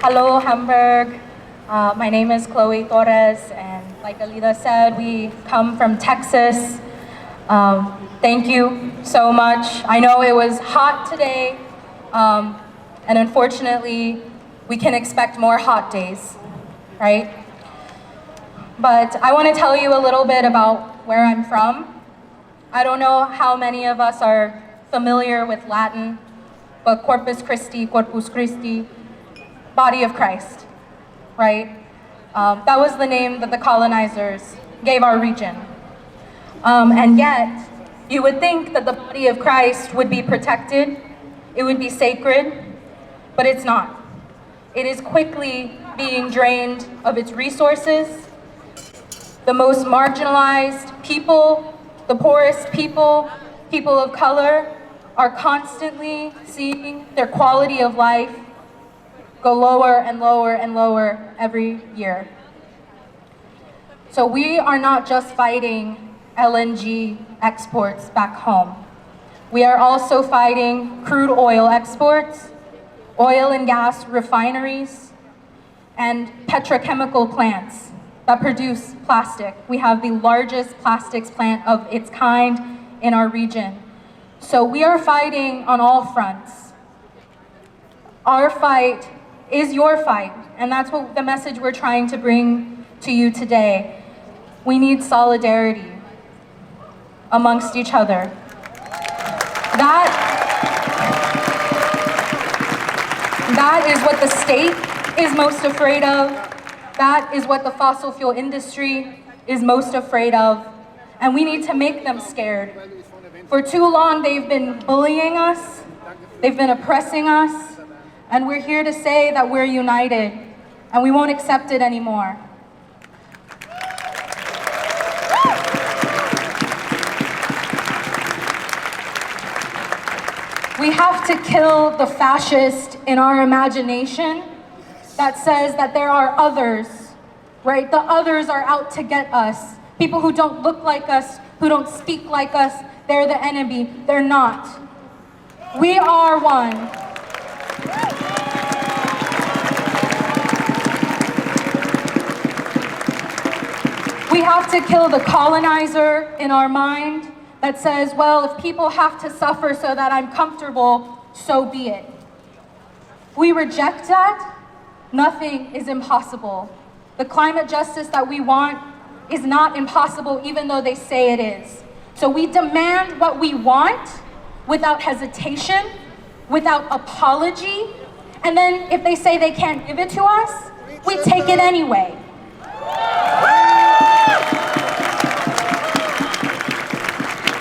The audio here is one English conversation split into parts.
Hello, Hamburg. My name is Chloe Torres, and like Alida said, we come from Texas. Thank you so much. I know it was hot today, and unfortunately, we can expect more hot days, right? But I want to tell you a little bit about where I'm from. I don't know how many of us are familiar with Latin, but Corpus Christi, body of Christ, right? That was the name that the colonizers gave our region. And yet, you would think that the body of Christ would be protected, it would be sacred, but it's not. It is quickly being drained of its resources. The most marginalized people, the poorest people, people of color, are constantly seeing their quality of life go lower and lower and lower every year. So we are not just fighting LNG exports back home. We are also fighting crude oil exports, oil and gas refineries, and petrochemical plants that produce plastic. We have the largest plastics plant of its kind in our region. So we are fighting on all fronts. Our fight is your fight, and that's what the message we're trying to bring to you today. We need solidarity amongst each other. That is what the state is most afraid of. That is what the fossil fuel industry is most afraid of. And we need to make them scared. For too long, they've been bullying us. They've been oppressing us. And we're here to say that we're united, and we won't accept it anymore. We have to kill the fascist in our imagination that says that there are others, right? The others are out to get us. People who don't look like us, who don't speak like us, they're the enemy. They're not. We are one. We have to kill the colonizer in our mind that says, well, if people have to suffer so that I'm comfortable, so be it. We reject that. Nothing is impossible. The climate justice that we want is not impossible, even though they say it is. So we demand what we want without hesitation, without apology, and then if they say they can't give it to us, we take it anyway.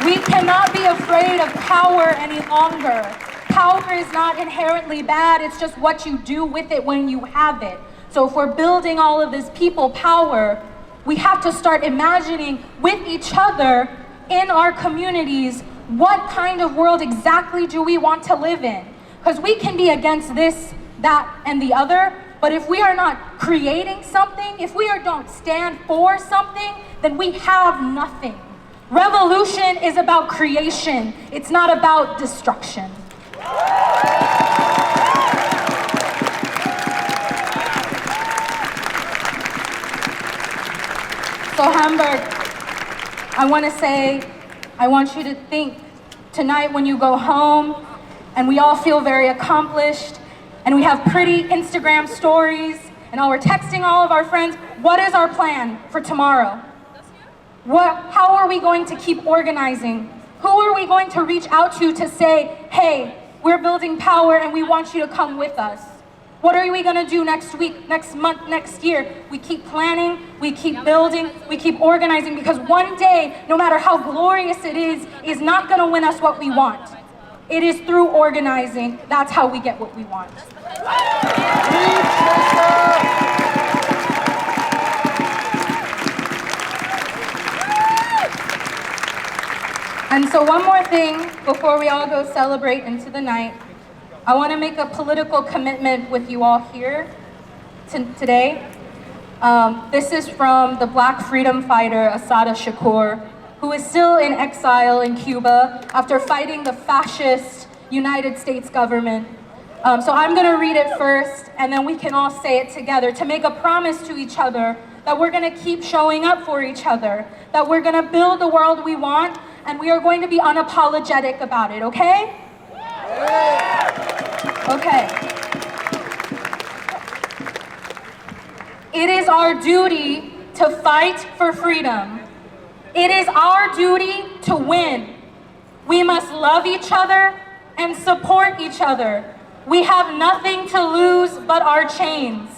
We cannot be afraid of power any longer. Power is not inherently bad, it's just what you do with it when you have it. So if we're building all of this people power, we have to start imagining with each other in our communities, what kind of world exactly do we want to live in? Because we can be against this, that, and the other, but if we are not creating something, if we don't stand for something, then we have nothing. Revolution is about creation. It's not about destruction. So Hamburg, I want to say, I want you to think tonight when you go home, and we all feel very accomplished, and we have pretty Instagram stories, and we're texting all of our friends, what is our plan for tomorrow? How are we going to keep organizing? Who are we going to reach out to say, hey, we're building power and we want you to come with us? What are we going to do next week, next month, next year? We keep planning, we keep building, we keep organizing, because one day, no matter how glorious it is not going to win us what we want. It is through organizing. That's how we get what we want. And so one more thing before we all go celebrate into the night. I want to make a political commitment with you all here today. This is from the Black freedom fighter Assata Shakur, who is still in exile in Cuba after fighting the fascist United States government. So I'm going to read it first, and then we can all say it together to make a promise to each other that we're going to keep showing up for each other, that we're going to build the world we want, and we are going to be unapologetic about it, okay? Okay. It is our duty to fight for freedom. It is our duty to win. We must love each other and support each other. We have nothing to lose but our chains.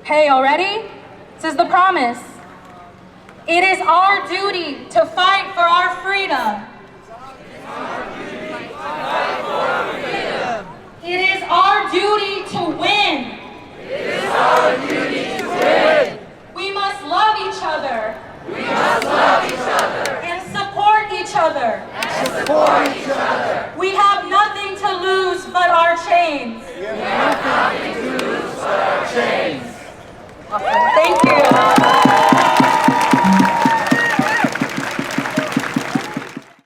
Hey, all ready? This is the promise. It is our duty to fight for our freedom. It is our duty to win. It is our duty to win. We must love each other. We must love each other. And support each other. And support each other. We have nothing to lose but our chains.